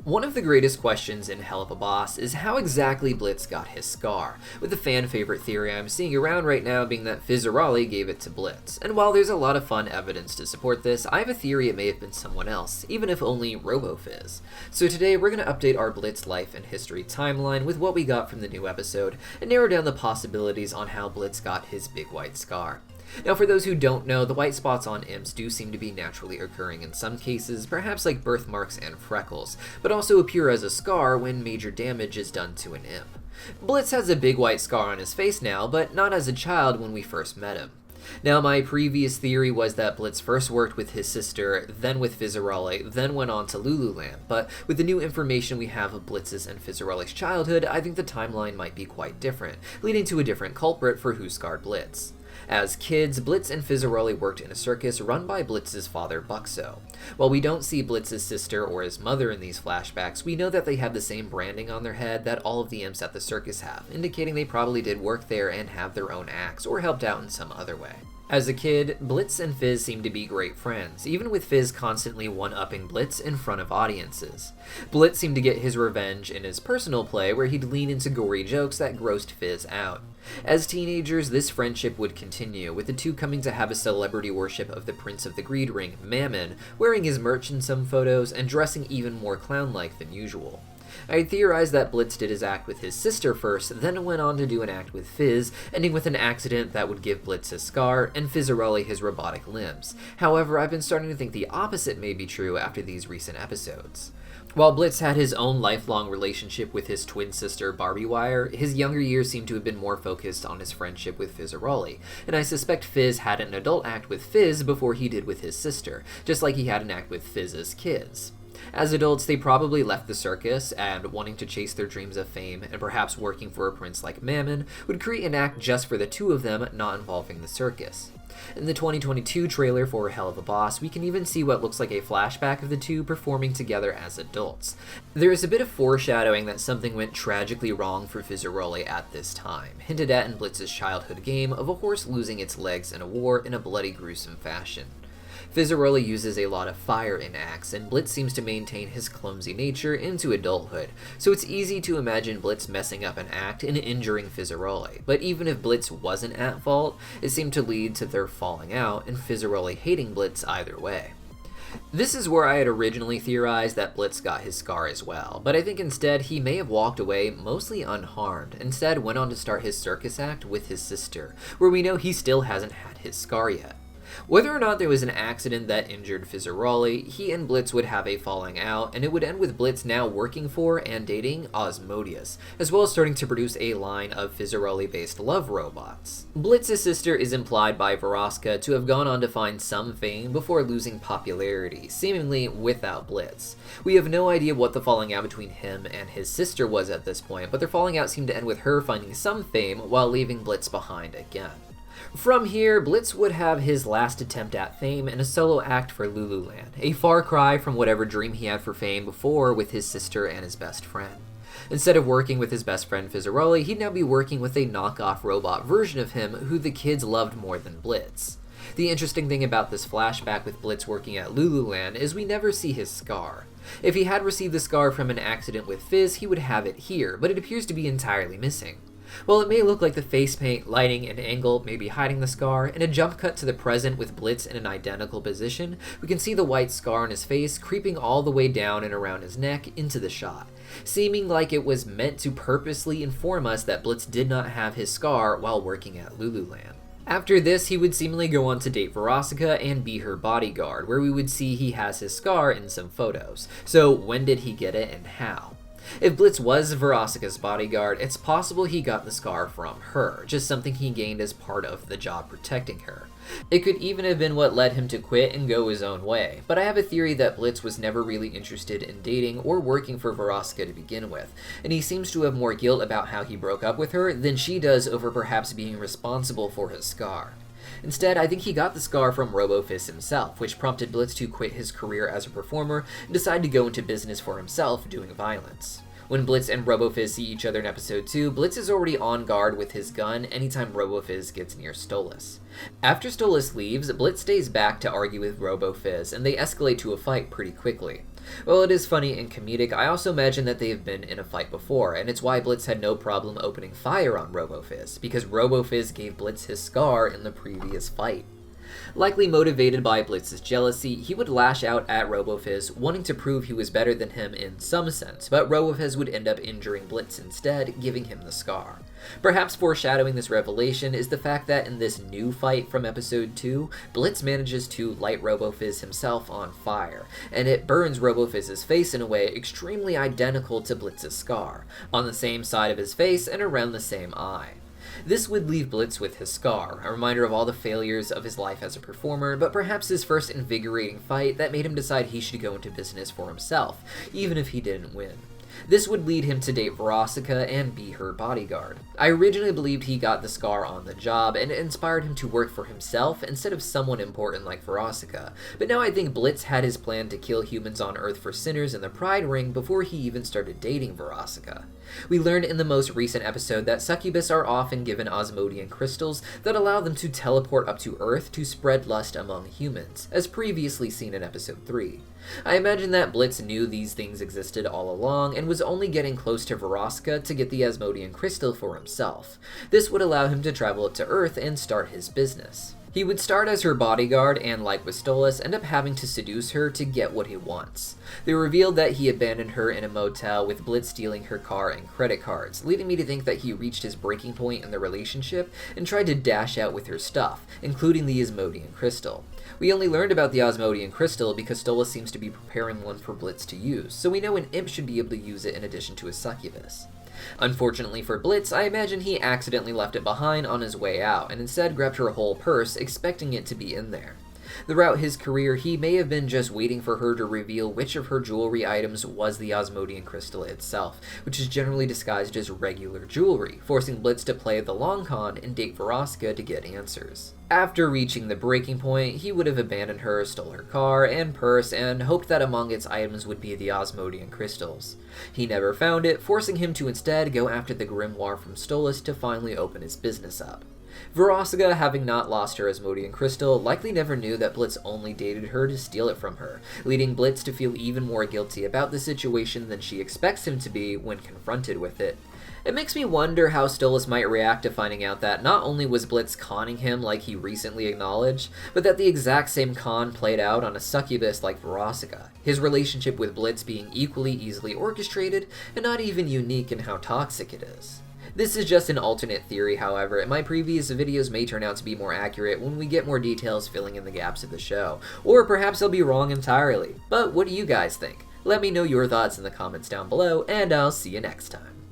One of the greatest questions in Helluva Boss is how exactly Blitz got his scar, with the fan favorite theory I'm seeing around right now being that Fizzarolli gave it to Blitz. And while there's a lot of fun evidence to support this, I have a theory it may have been someone else, even if only RoboFizz. So today we're going to update our Blitz life and history timeline with what we got from the new episode, and narrow down the possibilities on how Blitz got his big white scar. Now, for those who don't know, the white spots on imps do seem to be naturally occurring in some cases, perhaps like birthmarks and freckles, but also appear as a scar when major damage is done to an imp. Blitz has a big white scar on his face now, but not as a child when we first met him. Now, my previous theory was that Blitz first worked with his sister, then with Fizzarolli, then went on to Lululand, but with the new information we have of Blitz's and Fizzarolli's childhood, I think the timeline might be quite different, leading to a different culprit for who scarred Blitz. As kids, Blitz and Fizzarolli worked in a circus run by Blitz's father, Buxo. While we don't see Blitz's sister or his mother in these flashbacks, we know that they have the same branding on their head that all of the imps at the circus have, indicating they probably did work there and have their own acts, or helped out in some other way. As a kid, Blitz and Fizz seem to be great friends, even with Fizz constantly one-upping Blitz in front of audiences. Blitz seemed to get his revenge in his personal play, where he'd lean into gory jokes that grossed Fizz out. As teenagers, this friendship would continue, with the two coming to have a celebrity worship of the Prince of the Greed Ring, Mammon, wearing his merch in some photos, and dressing even more clown-like than usual. I theorized that Blitz did his act with his sister first, then went on to do an act with Fizz, ending with an accident that would give Blitz his scar, and Fizzarolli his robotic limbs. However, I've been starting to think the opposite may be true after these recent episodes. While Blitz had his own lifelong relationship with his twin sister Barbie Wire, his younger years seem to have been more focused on his friendship with Fizzarolli, and I suspect Fizz had an adult act with Fizz before he did with his sister, just like he had an act with Fizz's kids. As adults, they probably left the circus, and wanting to chase their dreams of fame, and perhaps working for a prince like Mammon, would create an act just for the two of them, not involving the circus. In the 2022 trailer for Helluva Boss, we can even see what looks like a flashback of the two performing together as adults. There is a bit of foreshadowing that something went tragically wrong for Fizzarolli at this time, hinted at in Blitz's childhood game of a horse losing its legs in a war in a bloody, gruesome fashion. Fizzarolli uses a lot of fire in acts, and Blitz seems to maintain his clumsy nature into adulthood, so it's easy to imagine Blitz messing up an act and injuring Fizzarolli. But even if Blitz wasn't at fault, it seemed to lead to their falling out, and Fizzarolli hating Blitz either way. This is where I had originally theorized that Blitz got his scar as well, but I think instead he may have walked away mostly unharmed, instead went on to start his circus act with his sister, where we know he still hasn't had his scar yet. Whether or not there was an accident that injured Fizzarolli, he and Blitz would have a falling out, and it would end with Blitz now working for and dating Osmodius, as well as starting to produce a line of Fizzarolli-based love robots. Blitz's sister is implied by Vraska to have gone on to find some fame before losing popularity, seemingly without Blitz. We have no idea what the falling out between him and his sister was at this point, but their falling out seemed to end with her finding some fame while leaving Blitz behind again. From here, Blitz would have his last attempt at fame in a solo act for Lululand, a far cry from whatever dream he had for fame before with his sister and his best friend. Instead of working with his best friend Fizzarolli, he'd now be working with a knockoff robot version of him who the kids loved more than Blitz. The interesting thing about this flashback with Blitz working at Lululand is we never see his scar. If he had received the scar from an accident with Fizz, he would have it here, but it appears to be entirely missing. While it may look like the face paint, lighting, and angle may be hiding the scar, in a jump cut to the present with Blitz in an identical position, we can see the white scar on his face creeping all the way down and around his neck into the shot, seeming like it was meant to purposely inform us that Blitz did not have his scar while working at Lululand. After this, he would seemingly go on to date Vraska and be her bodyguard, where we would see he has his scar in some photos. So when did he get it and how? If Blitz was Vraska's bodyguard, it's possible he got the scar from her, just something he gained as part of the job protecting her. It could even have been what led him to quit and go his own way, but I have a theory that Blitz was never really interested in dating or working for Vraska to begin with, and he seems to have more guilt about how he broke up with her than she does over perhaps being responsible for his scar. Instead, I think he got the scar from RoboFizz himself, which prompted Blitz to quit his career as a performer and decide to go into business for himself, doing violence. When Blitz and RoboFizz see each other in episode 2, Blitz is already on guard with his gun anytime RoboFizz gets near Stolas. After Stolas leaves, Blitz stays back to argue with RoboFizz, and they escalate to a fight pretty quickly. While it is funny and comedic, I also imagine that they have been in a fight before, and it's why Blitz had no problem opening fire on RoboFizz, because RoboFizz gave Blitz his scar in the previous fight. Likely motivated by Blitz's jealousy, he would lash out at RoboFizz, wanting to prove he was better than him in some sense, but RoboFizz would end up injuring Blitz instead, giving him the scar. Perhaps foreshadowing this revelation is the fact that in this new fight from episode 2, Blitz manages to light RoboFizz himself on fire, and it burns RoboFizz's face in a way extremely identical to Blitz's scar, on the same side of his face and around the same eye. This would leave Blitz with his scar, a reminder of all the failures of his life as a performer, but perhaps his first invigorating fight that made him decide he should go into business for himself, even if he didn't win. This would lead him to date Veronica and be her bodyguard. I originally believed he got the scar on the job, and it inspired him to work for himself instead of someone important like Veronica, but now I think Blitz had his plan to kill humans on Earth for sinners in the Pride Ring before he even started dating Veronica. We learned in the most recent episode that succubus are often given Osmodian crystals that allow them to teleport up to Earth to spread lust among humans, as previously seen in episode 3. I imagine that Blitz knew these things existed all along and was only getting close to Veronica to get the Asmodian crystal for himself. This would allow him to travel up to Earth and start his business. He would start as her bodyguard and, like with Stolas, end up having to seduce her to get what he wants. They revealed that he abandoned her in a motel with Blitz stealing her car and credit cards, leading me to think that he reached his breaking point in the relationship and tried to dash out with her stuff, including the Asmodian crystal. We only learned about the Asmodian crystal because Stolas seems to be preparing one for Blitz to use, so we know an imp should be able to use it in addition to a succubus. Unfortunately for Blitz, I imagine he accidentally left it behind on his way out, and instead grabbed her whole purse, expecting it to be in there. Throughout his career, he may have been just waiting for her to reveal which of her jewelry items was the Asmodian crystal itself, which is generally disguised as regular jewelry, forcing Blitz to play the long con and date Veronica to get answers. After reaching the breaking point, he would have abandoned her, stole her car and purse, and hoped that among its items would be the Asmodian crystals. He never found it, forcing him to instead go after the grimoire from Stolas to finally open his business up. Veronica, having not lost her Asmodian crystal, likely never knew that Blitz only dated her to steal it from her, leading Blitz to feel even more guilty about the situation than she expects him to be when confronted with it. It makes me wonder how Stolas might react to finding out that not only was Blitz conning him like he recently acknowledged, but that the exact same con played out on a succubus like Veronica, his relationship with Blitz being equally easily orchestrated and not even unique in how toxic it is. This is just an alternate theory, however, and my previous videos may turn out to be more accurate when we get more details filling in the gaps of the show, or perhaps I'll be wrong entirely. But what do you guys think? Let me know your thoughts in the comments down below, and I'll see you next time.